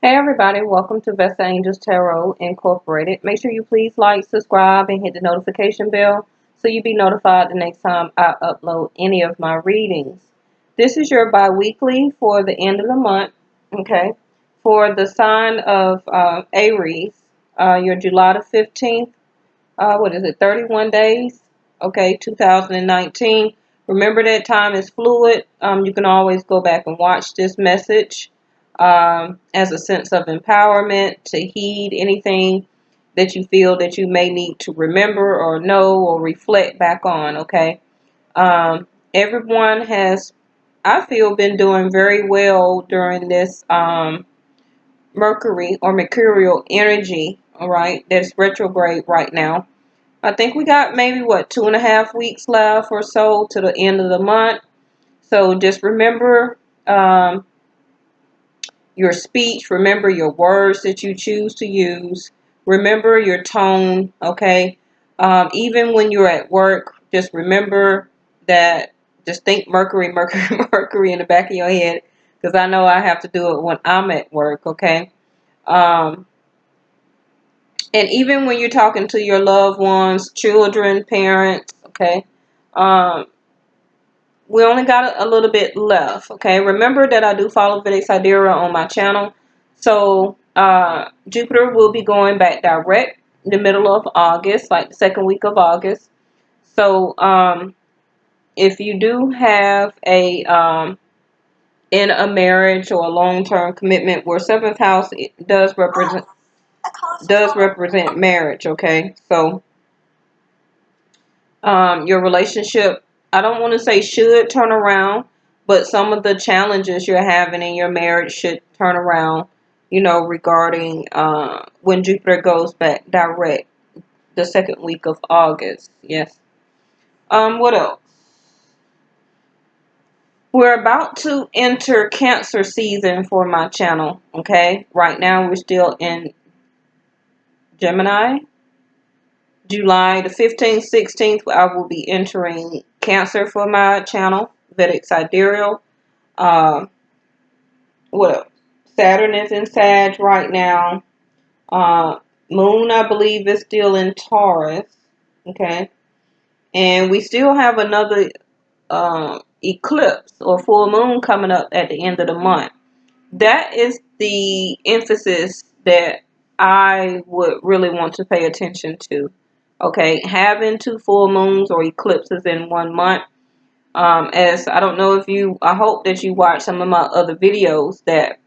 Hey everybody, welcome to Vestaangelstarot Tarot Incorporated. Make sure you please like, subscribe, and hit the notification bell so you'll be notified the next time I upload any of my readings. This is your bi-weekly for the end of the month, okay? For the sign of Aries, your July the 15th, 31 days, okay, 2019. Remember that time is fluid. You can always go back and watch this message as a sense of empowerment to heed anything that you feel that you may need to remember or know or reflect back on, okay? Everyone has, I feel, been doing very well during this Mercury or mercurial energy, all right, that's retrograde right now. I think we got maybe, 2.5 weeks left or so to the end of the month. So just remember your speech, remember your words that you choose to use, remember your tone, okay? Even when you're at work, just remember that, just think Mercury, Mercury, Mercury in the back of your head, because I know I have to do it when I'm at work, okay? Um, and even when you're talking to your loved ones, children, parents, okay? Um, we only got a little bit left, okay? Remember that I do follow Vedic Sidereal on my channel. So, Jupiter will be going back direct in the middle of August, like the second week of August. So, if you do have in a marriage or a long-term commitment where seventh house does represent marriage, okay? So, your relationship, I don't want to say should turn around, but some of the challenges you're having in your marriage should turn around, regarding when Jupiter goes back direct the second week of August. Yes. What else? We're about to enter Cancer season for my channel, okay? Right now we're still in Gemini. July the 15th, 16th, I will be entering Cancer for my channel, Vedic Sidereal. Uh, what else? Saturn is in Sag right now. Moon, I believe, is still in Taurus. Okay. And we still have another eclipse or full moon coming up at the end of the month. That is the emphasis that I would really want to pay attention to. Okay, having two full moons or eclipses in 1 month. As I don't know if I hope that you watch some of my other videos, that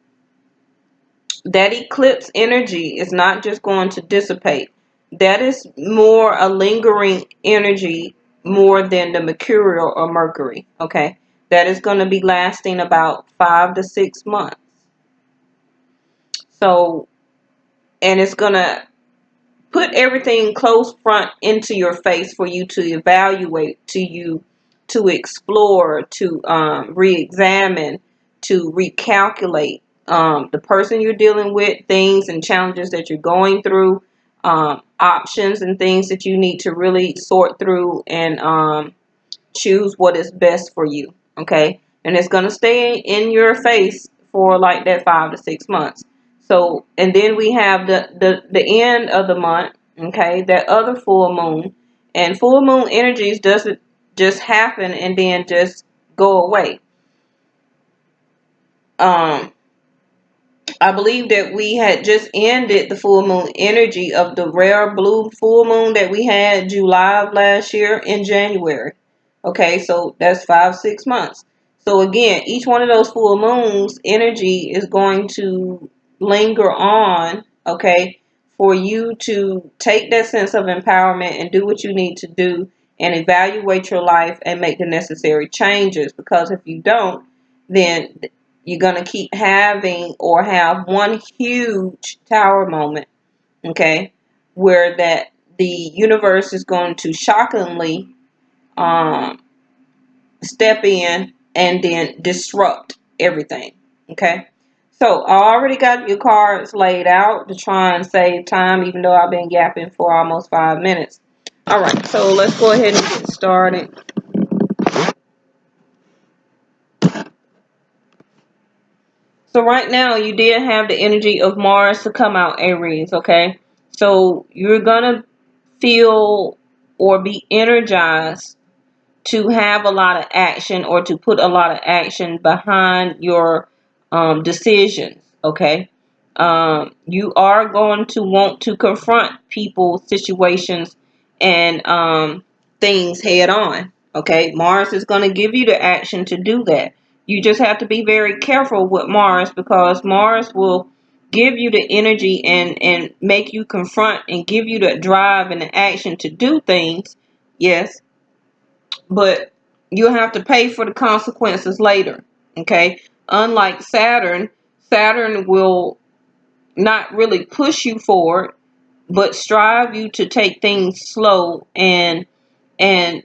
eclipse energy is not just going to dissipate. That is more a lingering energy more than the mercurial or Mercury. Okay, that is going to be lasting about 5 to 6 months. So, and it's going to put everything close front into your face for you to evaluate, to explore, to re-examine, to recalculate the person you're dealing with, things and challenges that you're going through, options and things that you need to really sort through and choose what is best for you. Okay, and it's going to stay in your face for like that 5 to 6 months. So, and then we have the end of the month, okay, that other full moon. And full moon energies doesn't just happen and then just go away. um I believe that we had just ended the full moon energy of the rare blue full moon that we had July of last year in January. Okay, so that's 5 6 months. So again, each one of those full moons energy is going to linger on, okay, for you to take that sense of empowerment and do what you need to do and evaluate your life and make the necessary changes. Because if you don't, then you're going to keep having or have one huge tower moment, okay, where that the universe is going to shockingly um, step in and then disrupt everything, okay? So I already got your cards laid out to try and save time, even though I've been yapping for almost 5 minutes. All right, so let's go ahead and get started. So right now you did have the energy of Mars to come out, Aries, okay? So you're gonna feel or be energized to have a lot of action, or to put a lot of action behind your decisions, okay? You are going to want to confront people, situations, and things head on, okay? Mars is going to give you the action to do that. You just have to be very careful with Mars, because Mars will give you the energy and make you confront and give you the drive and the action to do things, yes, but you'll have to pay for the consequences later, okay? Unlike Saturn, Saturn will not really push you forward, but strive you to take things slow and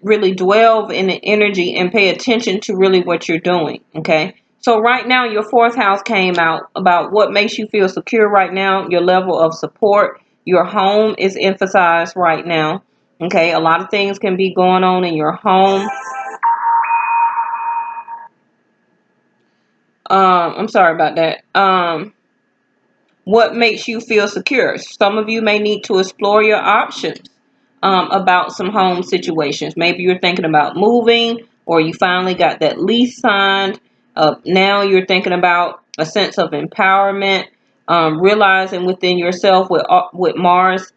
really dwell in the energy and pay attention to really what you're doing, okay? So right now your fourth house came out about what makes you feel secure right now, your level of support. Your home is emphasized right now, okay? A lot of things can be going on in your home. I'm sorry about that. What makes you feel secure? Some of you may need to explore your options about some home situations. Maybe you're thinking about moving, or you finally got that lease signed. Now you're thinking about a sense of empowerment, realizing within yourself with Mars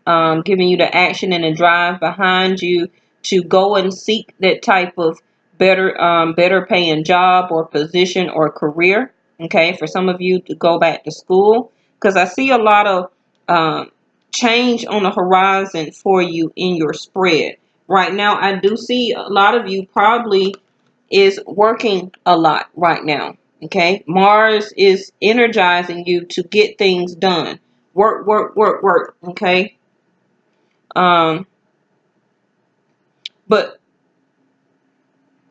giving you the action and the drive behind you to go and seek that type of better paying job or position or career. Okay, for some of you to go back to school, because I see a lot of change on the horizon for you in your spread. Right now, I do see a lot of you probably is working a lot right now. Okay, Mars is energizing you to get things done. Work, work, work, work. Okay, um, but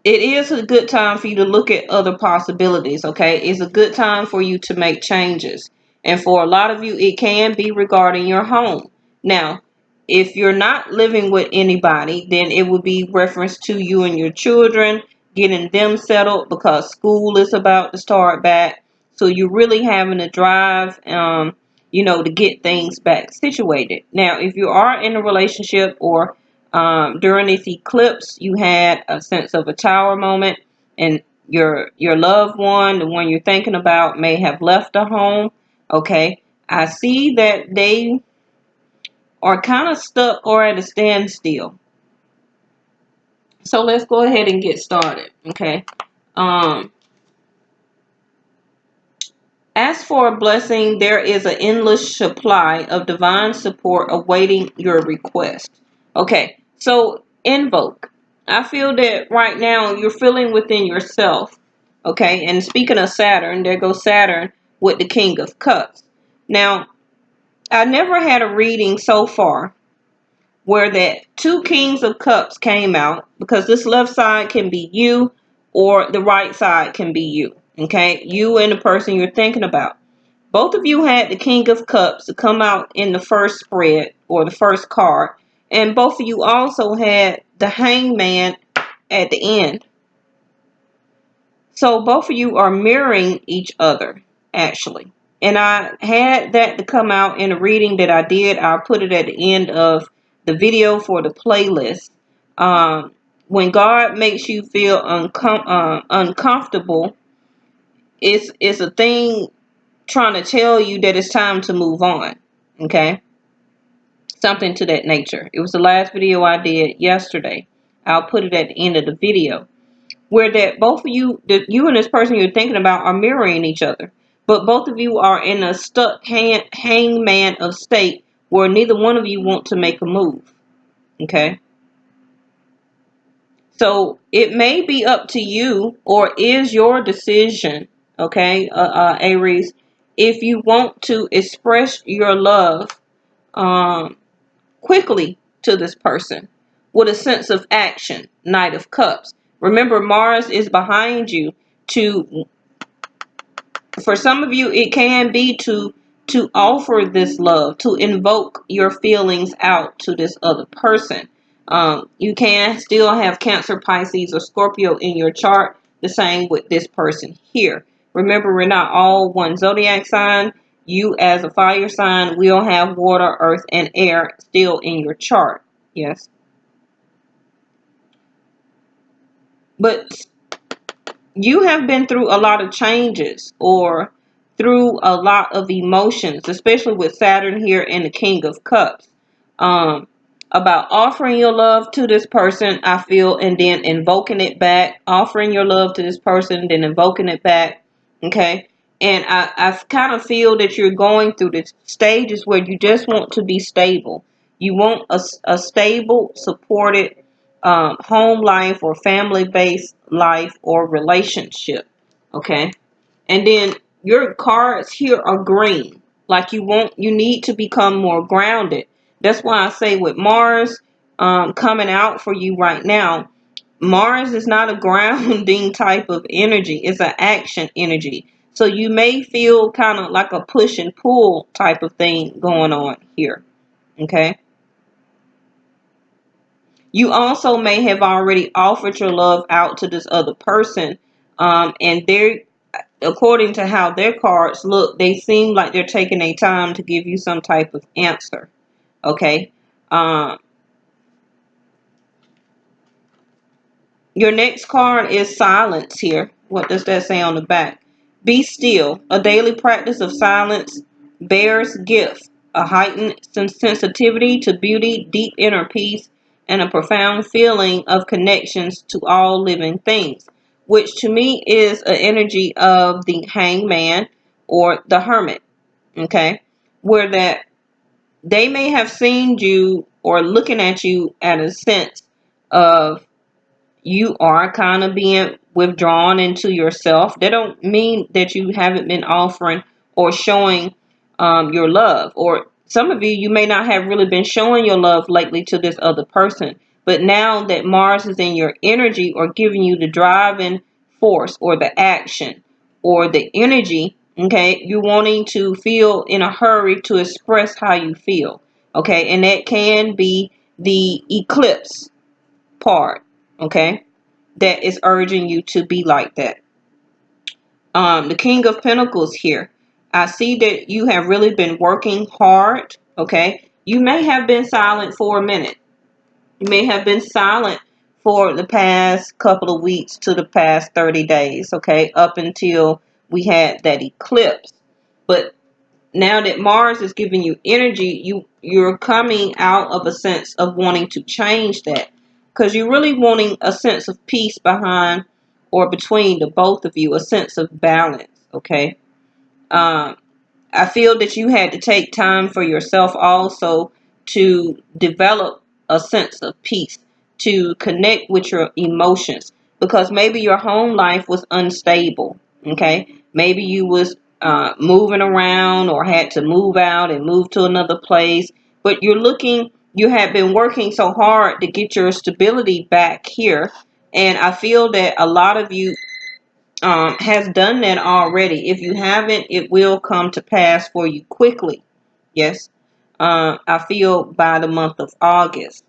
it is a good time for you to look at other possibilities, okay? It's a good time for you to make changes. And for a lot of you, it can be regarding your home. Now, if you're not living with anybody, then it would be reference to you and your children, getting them settled, because school is about to start back. So you're really having to drive, to get things back situated. Now, if you are in a relationship, or during this eclipse, you had a sense of a tower moment, and your loved one, the one you're thinking about, may have left the home. Okay, I see that they are kind of stuck or at a standstill. So let's go ahead and get started. Okay. Um, as for a blessing, there is an endless supply of divine support awaiting your request. Okay, so invoke. I feel that right now you're feeling within yourself. Okay, and speaking of Saturn, there goes Saturn with the King of Cups. Now, I never had a reading so far where that two Kings of Cups came out, because this left side can be you, or the right side can be you. Okay, you and the person you're thinking about. Both of you had the King of Cups to come out in the first spread, or the first card. And both of you also had the Hangman at the end. So both of you are mirroring each other, actually. And I had that to come out in a reading that I did. I'll put it at the end of the video for the playlist. When God makes you feel uncomfortable, it's a thing trying to tell you that it's time to move on. Okay, something to that nature. It was the last video I did yesterday. I'll put it at the end of the video, where that both of you, that you and this person you're thinking about, are mirroring each other, but both of you are in a stuck hangman of state where neither one of you want to make a move. Okay, so it may be up to you, or is your decision, okay, Aries, if you want to express your love um, quickly to this person with a sense of action. Knight of Cups. Remember, Mars is behind you. To For some of you, it can be to offer this love, to invoke your feelings out to this other person. You can still have Cancer, Pisces, or Scorpio in your chart. The same with this person here. Remember, we're not all one zodiac sign. You as a fire sign will have water, earth, and air still in your chart. Yes. But you have been through a lot of changes or through a lot of emotions, especially with Saturn here and the King of Cups. Um, about offering your love to this person, I feel, and then invoking it back, offering your love to this person, then invoking it back. Okay. And I kind of feel that you're going through this stages where you just want to be stable. You want a stable, supported home life or family based life or relationship. Okay. And then your cards here are green. Like you need to become more grounded. That's why I say with Mars coming out for you right now, Mars is not a grounding type of energy. It's an action energy. So you may feel kind of like a push and pull type of thing going on here. Okay. You also may have already offered your love out to this other person. And they're, according to how their cards look, they seem like they're taking their time to give you some type of answer. Okay. Um, Your next card is silence here. What does that say on the back? Be still. A daily practice of silence bears gift, a heightened sensitivity to beauty, deep inner peace, and a profound feeling of connections to all living things, which to me is an energy of the hangman or the hermit. Okay? Where that they may have seen you or looking at you at a sense of you are kind of being withdrawn into yourself. That don't mean that you haven't been offering or showing your love. Or some of you, you may not have really been showing your love lately to this other person. But now that Mars is in your energy or giving you the driving force or the action or the energy, okay, you're wanting to feel in a hurry to express how you feel. Okay, and that can be the eclipse part, okay, that is urging you to be like that. The King of Pentacles here. I see that you have really been working hard, okay. You may have been silent for a minute. You may have been silent for the past couple of weeks to the past 30 days, okay, up until we had that eclipse. But now that Mars is giving you energy, you're coming out of a sense of wanting to change that, because you're really wanting a sense of peace behind or between the both of you, a sense of balance. Okay. um, I feel that you had to take time for yourself also to develop a sense of peace, to connect with your emotions, because maybe your home life was unstable. Okay. Maybe you was moving around or had to move out and move to another place, but you had been working so hard to get your stability back here. And I feel that a lot of you has done that already. If you haven't, it will come to pass for you quickly. Yes. I feel by the month of August.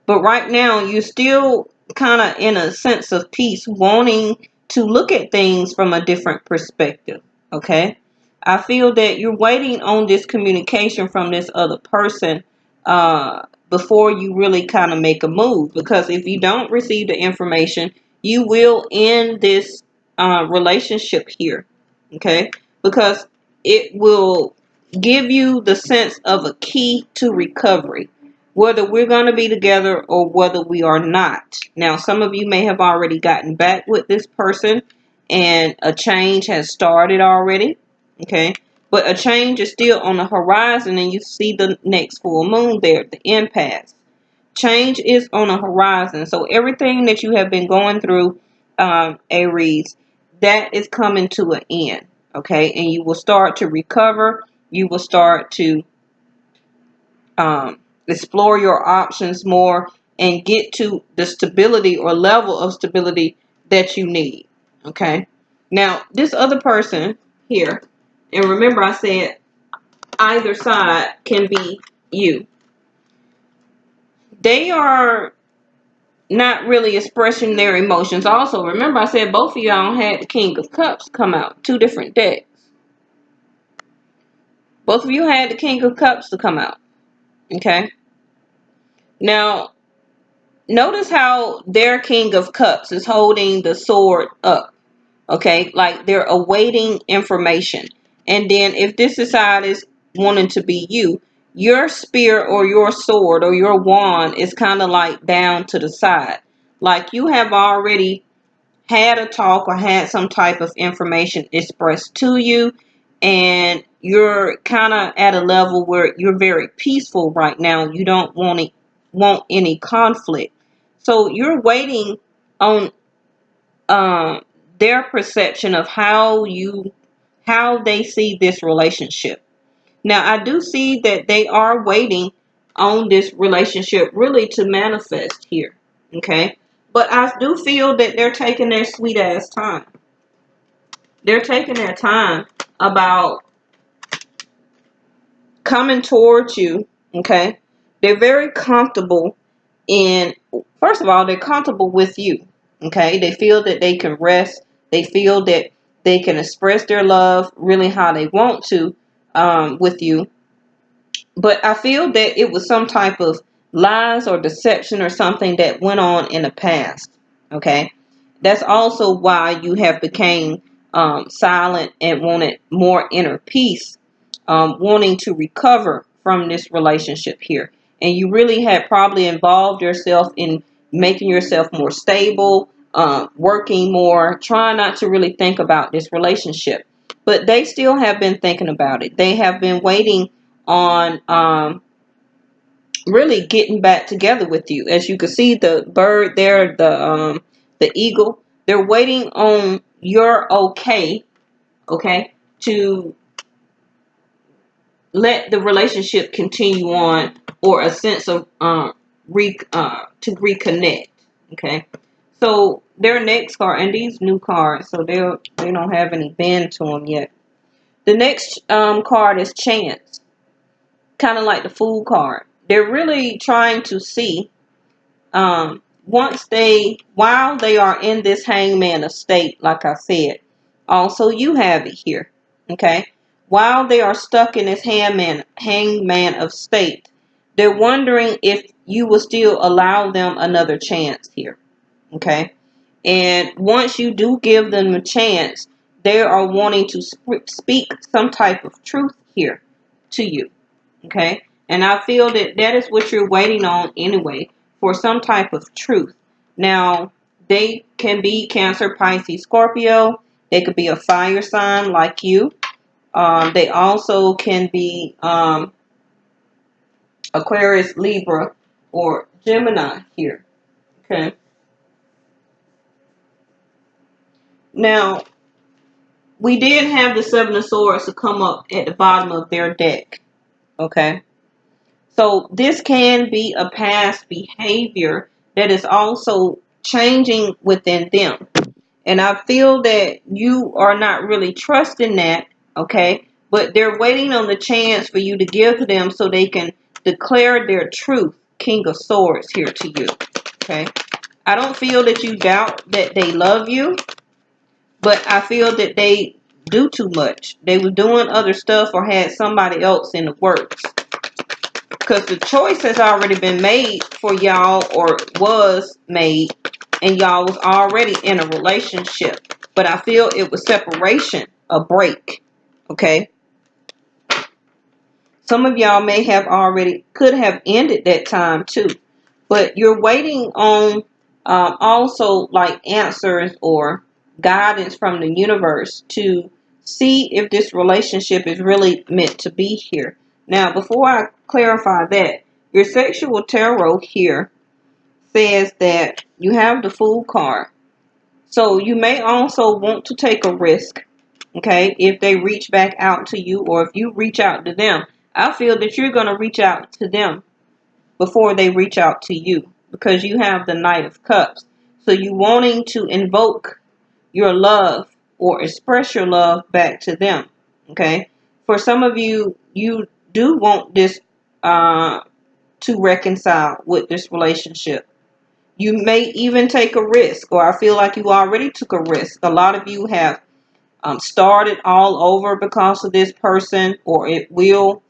But right now, you're still kind of in a sense of peace, wanting to look at things from a different perspective. Okay. I feel that you're waiting on this communication from this other person before you really kind of make a move. Because if you don't receive the information, you will end this relationship here. Okay. Because it will give you the sense of a key to recovery, whether we're going to be together or whether we are not. Now, some of you may have already gotten back with this person and a change has started already. Okay. But a change is still on the horizon, and you see the next full moon there, the impasse. Change is on the horizon. So everything that you have been going through, Aries, that is coming to an end. Okay. And you will start to recover. You will start to explore your options more and get to the stability or level of stability that you need. Okay. Now, this other person here, and remember I said either side can be you. They are not really expressing their emotions. Also, remember I said both of y'all had the King of Cups come out. Two different decks. Both of you had the King of Cups to come out. Okay. Now, notice how their King of Cups is holding the sword up. Okay. Like they're awaiting information. And then if this side is wanting to be you, your spear or your sword or your wand is kind of like down to the side. Like you have already had a talk or had some type of information expressed to you, and you're kind of at a level where you're very peaceful right now. You don't want any conflict, so you're waiting on their perception of how they see this relationship. Now I do see that they are waiting on this relationship really to manifest here. Okay, but I do feel that they're taking their sweet ass time. They're taking their time about coming towards you. Okay, they're very comfortable in, first of all, they're comfortable with you. Okay, they feel that they can rest. They feel that they can express their love really how they want to, with you. But I feel that it was some type of lies or deception or something that went on in the past. Okay, that's also why you have became silent and wanted more inner peace, wanting to recover from this relationship here. And you really had probably involved yourself in making yourself more stable, working more, trying not to really think about this relationship. But they still have been thinking about it. They have been waiting on really getting back together with you. As you can see, the bird there, the eagle, they're waiting on your okay, to let the relationship continue on, or a sense of to reconnect. Okay, so their next card, and these new cards, so they don't have any bend to them yet. The next card is Chance, kind of like the Fool card. They're really trying to see, while they are in this hangman of state, like I said, also you have it here. Okay, while they are stuck in this hangman of state, they're wondering if you will still allow them another chance here. Okay, and once you do give them a chance, they are wanting to speak some type of truth here to you. Okay, and I feel that that is what you're waiting on anyway, for some type of truth. Now, they can be Cancer, Pisces, Scorpio. They could be a fire sign like you. They also can be Aquarius, Libra, or Gemini here. Okay. Now, we did have the Seven of Swords to come up at the bottom of their deck. Okay. So this can be a past behavior that is also changing within them. And I feel that you are not really trusting that, okay? But they're waiting on the chance for you to give to them so they can declare their truth, King of Swords, here to you, okay? I don't feel that you doubt that they love you, but I feel that they do too much. They were doing other stuff or had somebody else in the works. Because the choice has already been made for y'all, or was made, and y'all was already in a relationship. But I feel it was separation, a break. Okay? Some of y'all may have already, could have ended that time too. But you're waiting on also like answers or guidance from the universe to see if this relationship is really meant to be here. Now, before I clarify that, your sexual tarot here says that you have the Fool card. So you may also want to take a risk, okay, if they reach back out to you, or if you reach out to them. I feel that you're going to reach out to them before they reach out to you, because you have the Knight of Cups. So you wanting to invoke your love or express your love back to them. Okay. For some of you, you do want this to reconcile with this relationship. You may even take a risk, or I feel like you already took a risk. A lot of you have started all over because of this person, or it will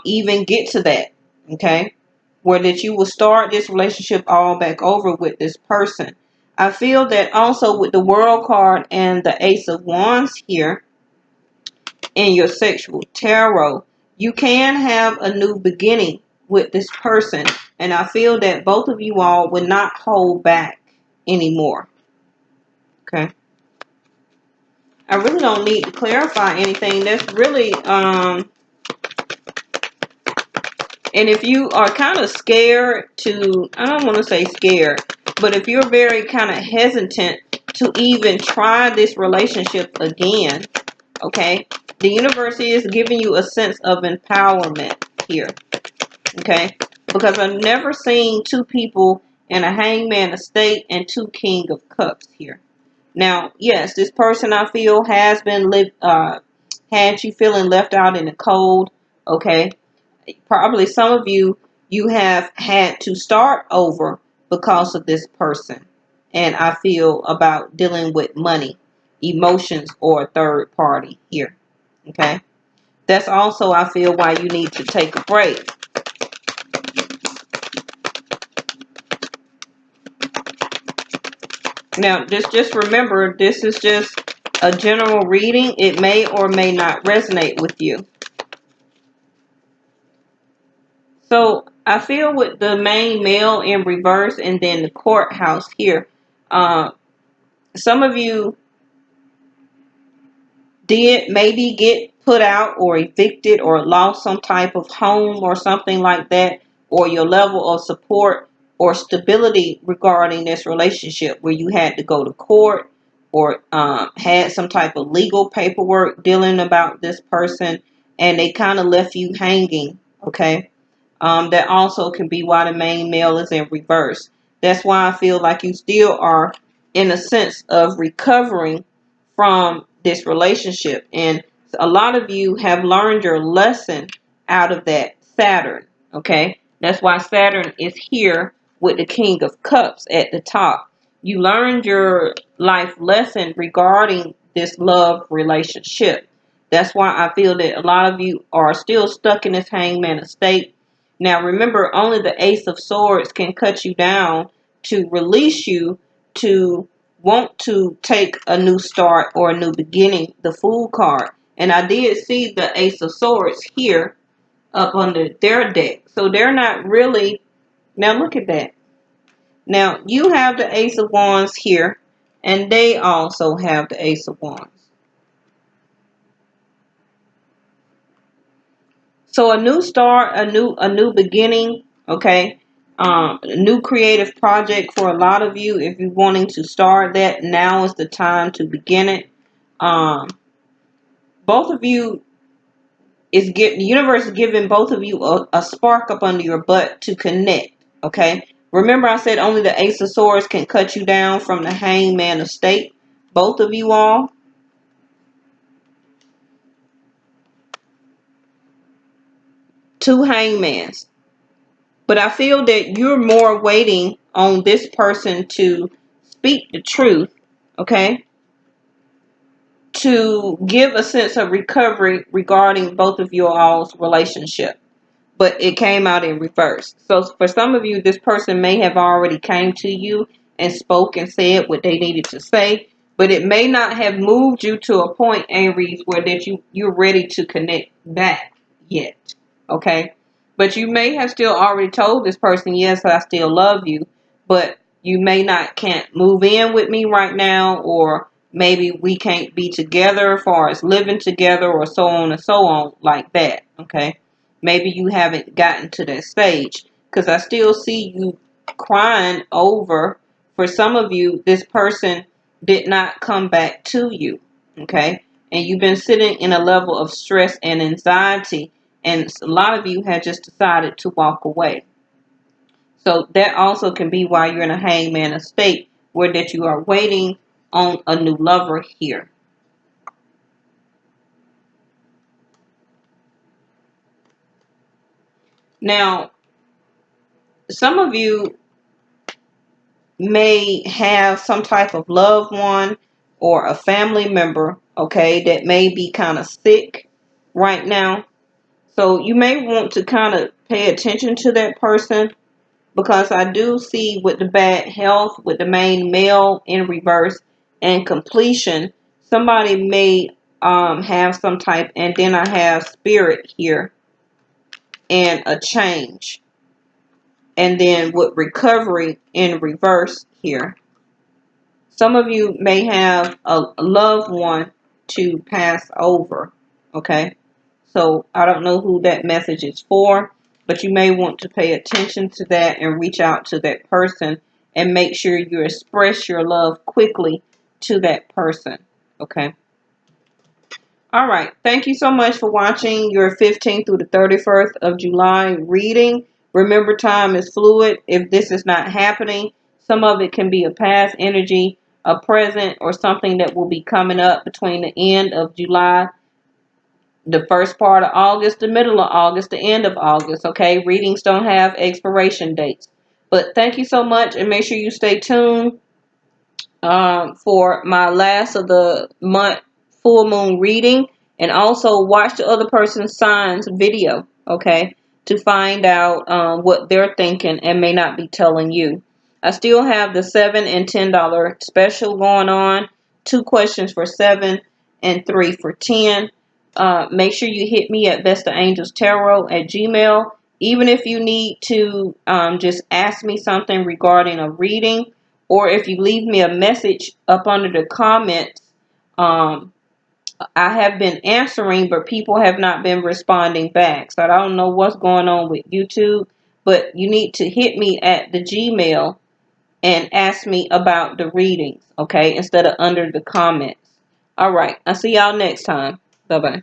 even get to that, okay, where that you will start this relationship all back over with this person. I feel that also with the World card and the Ace of Wands here in your sexual tarot, you can have a new beginning with this person, and I feel that both of you all would not hold back anymore, okay. I really don't need to clarify anything. That's really, and if you are kind of scared to, I don't want to say scared, but if you're very kind of hesitant to even try this relationship again, okay, the universe is giving you a sense of empowerment here, okay, because I've never seen two people in a hangman estate and two king of cups here. Now, yes, this person I feel has been had you feeling left out in the cold, okay? Probably some of you, you have had to start over because of this person. And I feel about dealing with money, emotions, or a third party here, okay? That's also, I feel, why you need to take a break. Now, just remember, this is just a general reading. It may or may not resonate with you. So I feel with the main male in reverse and then the courthouse here, some of you did maybe get put out or evicted or lost some type of home or something like that, or your level of support or stability regarding this relationship where you had to go to court or had some type of legal paperwork dealing about this person and they kind of left you hanging, okay? That also can be why the main male is in reverse. That's why I feel like you still are in a sense of recovering from this relationship. And a lot of you have learned your lesson out of that Saturn. Okay. That's why Saturn is here with the King of Cups at the top. You learned your life lesson regarding this love relationship. That's why I feel that a lot of you are still stuck in this hangman state. Now, remember, only the Ace of Swords can cut you down to release you to want to take a new start or a new beginning, the Fool card. And I did see the Ace of Swords here up under their deck. So they're not really, now look at that. Now, you have the Ace of Wands here, and they also have the Ace of Wands. So a new start, a new beginning, okay? A new creative project for a lot of you. If you're wanting to start that, now is the time to begin it. Um, both of you the universe is giving both of you a spark up under your butt to connect, okay? Remember I said only the Ace of Swords can cut you down from the hangman of state. Both of you all. Two hangmans. But I feel that you're more waiting on this person to speak the truth, okay? To give a sense of recovery regarding both of your all's relationship. But it came out in reverse. So for some of you, this person may have already came to you and spoke and said what they needed to say, but it may not have moved you to a point, Aries, where that you're ready to connect back yet. Okay? But you may have still already told this person, yes, I still love you, but you may not can't move in with me right now, or maybe we can't be together as far as living together or so on and so on like that. Okay? Maybe you haven't gotten to that stage, because I still see you crying over, for some of you, this person did not come back to you. Okay? And you've been sitting in a level of stress and anxiety, and a lot of you have just decided to walk away. So that also can be why you're in a hangman state, where that you are waiting on a new lover here. Now, some of you may have some type of loved one or a family member, okay, that may be kind of sick right now. So you may want to kind of pay attention to that person, because I do see with the bad health, with the main male in reverse and completion, somebody may have some type, and then I have spirit here and a change, and then with recovery in reverse here. Some of you may have a loved one to pass over, okay? So I don't know who that message is for, but you may want to pay attention to that and reach out to that person and make sure you express your love quickly to that person, okay? All right. Thank you so much for watching your 15th through the 31st of July reading. Remember, time is fluid. If this is not happening, some of it can be a past energy, a present, or something that will be coming up between the end of July, the first part of August, the middle of August, the end of August. Okay. Readings don't have expiration dates. But thank you so much, and make sure you stay tuned for my last of the month full moon reading, and also watch the other person's signs video, okay, to find out what they're thinking and may not be telling you. I still have the $7 and $10 special going on. 2 questions for 7 and 3 for 10. Make sure you hit me at Vestaangelstarot at Gmail. Even if you need to just ask me something regarding a reading, or if you leave me a message up under the comments, um, I have been answering, but people have not been responding back. So I don't know what's going on with YouTube, but you need to hit me at the Gmail and ask me about the readings, okay, instead of under the comments. All right. I'll see y'all next time. Bye-bye.